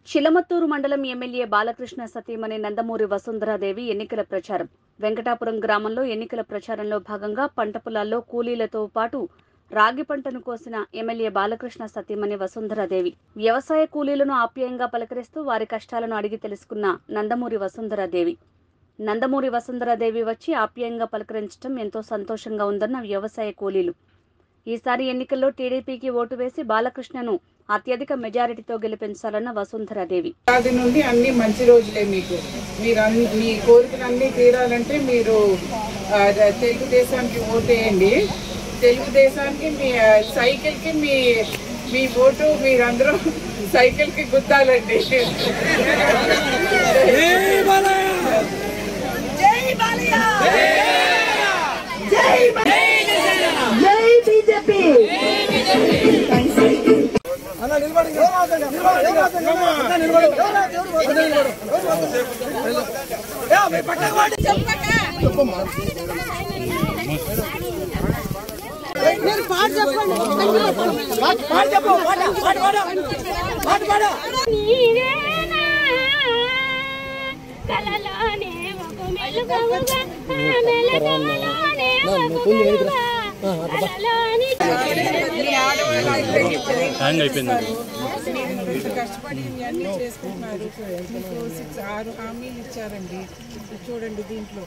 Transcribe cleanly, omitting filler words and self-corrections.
చిలమత్తూరు మండలం ఎమ్మెల్యే బాలకృష్ణ సతీమణి నందమూరి వసుంధరాదేవి ఎన్నికల ప్రచారం. వెంకటాపురం గ్రామంలో ఎన్నికల ప్రచారంలో భాగంగా పంట పొలాల్లో కూలీలతో పాటు రాగి పంటను కోసిన ఎమ్మెల్యే బాలకృష్ణ సతీమణి వసుంధరాదేవి వ్యవసాయ కూలీలను ఆప్యాయంగా పలకరిస్తూ వారి కష్టాలను అడిగి తెలుసుకున్న నందమూరి వసుంధరాదేవి వచ్చి ఆప్యాయంగా పలకరించడం ఎంతో సంతోషంగా ఉందన్న వ్యవసాయ కూలీలు. ఈసారి ఎన్నికల్లో టీడీపీకి ఓటు వేసి బాలకృష్ణను అత్యధిక మెజారిటీతో గెలిపించాలన్న వసుంధరాదేవి. అది నుండి అన్ని మంచి రోజులే మీకు. మీ కోరికలన్నీ తీరాలంటే మీరు తెలుగుదేశానికి ఓటేయండి. తెలుగుదేశానికి మీ సైకిల్కి మీ ఓటు మీరందరూ సైకిల్కి గుద్దాలండి. కష్టపడి అన్ని చేసుకుంటున్నారు. మీకు 6 హామీలు ఇచ్చారండి. చూడండి దీంట్లో